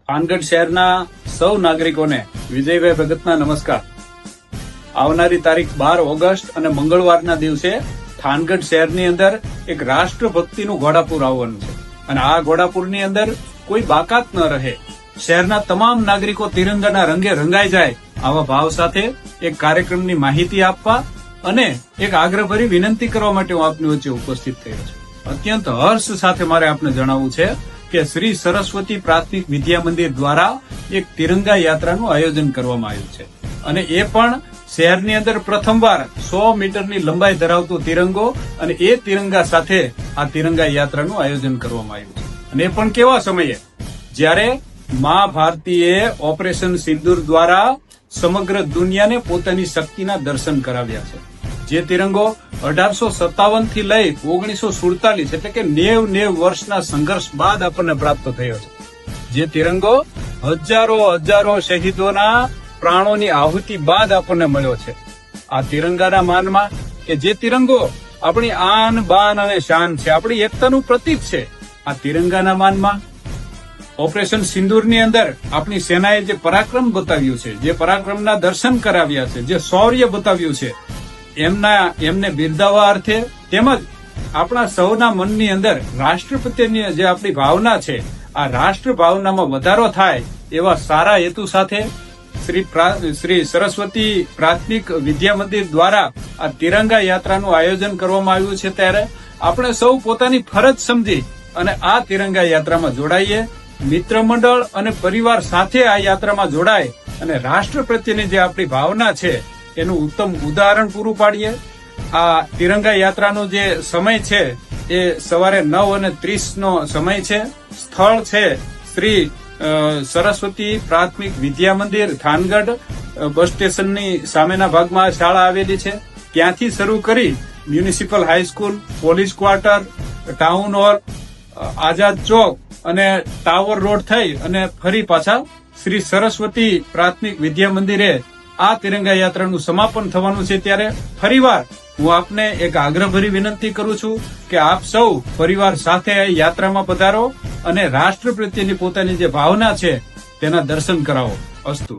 થાનગઢ શહેરના સૌ નાગરિકોને વિજયભાઈ ભગતના નમસ્કાર. આવનારી તારીખ 12 ઓગસ્ટ અને મંગળવારના દિવસે થાનગઢ શહેરની અંદર એક રાષ્ટ્રભક્તિનું ઘોડાપુર આવવાનું છે અને આ ઘોડાપુરની અંદર કોઈ બાકાત ન રહે, શહેરના તમામ નાગરિકો તિરંગાના રંગે રંગાઈ જાય આવા ભાવ સાથે એક કાર્યક્રમની માહિતી આપવા અને એક આગ્રહભરી વિનંતી કરવા માટે હું આપની વચ્ચે ઉપસ્થિત થયો છું. અત્યંત હર્ષ સાથે મારે આપને જણાવવું છે કે શ્રી સરસ્વતી પ્રાથમિક વિદ્યા મંદિર દ્વારા એક તિરંગા યાત્રાનું આયોજન કરવામાં આવ્યું છે અને એ પણ શહેરની અંદર પ્રથમવાર 100 મીટરની લંબાઈ ધરાવતો તિરંગો અને એ તિરંગા સાથે આ તિરંગા યાત્રાનું આયોજન કરવામાં આવ્યું છે. અને એ પણ કેવા સમયે જ્યારે મા ભારતીએ ઓપરેશન સિંદૂર દ્વારા સમગ્ર દુનિયાને પોતાની શક્તિના દર્શન કરાવ્યા છે. જે તિરંગો 1857 થી લઈ 1947 એટલે કે 90 વર્ષના સંઘર્ષ બાદ આપણને પ્રાપ્ત થયો છે. જે તિરંગો હજારો શહીદોના પ્રાણોની આહુતિ બાદ આપણને મળ્યો છે. આ તિરંગાના માનમાં કે જે તિરંગો આપણી આન બાન અને શાન છે, આપણી એકતાનું પ્રતીક છે, આ તિરંગાના માનમાં ઓપરેશન સિંદૂરની અંદર આપણી સેનાએ જે પરાક્રમ બતાવ્યું છે, જે પરાક્રમના દર્શન કરાવ્યા છે, જે શૌર્ય બતાવ્યું છે, એમને બિરદાવવા અર્થે તેમજ આપણા સૌના મનની અંદર રાષ્ટ્ર પ્રત્યેની જે આપણી ભાવના છે, આ રાષ્ટ્ર ભાવનામાં વધારો થાય એવા સારા હેતુ સાથે શ્રી સરસ્વતી પ્રાથમિક વિદ્યા મંદિર દ્વારા આ તિરંગા યાત્રાનું આયોજન કરવામાં આવ્યું છે. ત્યારે આપણે સૌ પોતાની ફરજ સમજી અને આ તિરંગા યાત્રામાં જોડાઈએ, મિત્ર મંડળ અને પરિવાર સાથે આ યાત્રામાં જોડાય અને રાષ્ટ્ર પ્રત્યેની જે આપણી ભાવના છે એનું ઉત્તમ ઉદાહરણ પૂરું પાડીએ. આ તિરંગા યાત્રાનો જે સમય છે એ સવારે 9:30 નો સમય છે. સ્થળ છે શ્રી સરસ્વતી પ્રાથમિક વિદ્યા મંદિર, થાનગઢ બસ સ્ટેશનની સામેના ભાગમાં શાળા આવેલી છે. ત્યાંથી શરૂ કરી municipal high school, police quarter, town hall, Azad Chowk અને ટાવર રોડ થઈ અને ફરી પાછા શ્રી સરસ્વતી પ્રાથમિક વિદ્યા મંદિરે આ તિરંગા યાત્રાનું સમાપન થવાનું છે. ત્યારે ફરીવાર હું આપને એક આગ્રહભરી વિનંતી કરું છું કે આપ સૌ પરિવાર સાથે આ યાત્રામાં પધારો અને રાષ્ટ્ર પ્રત્યેની પોતાની જે ભાવના છે તેના દર્શન કરાવો. અસ્તુ.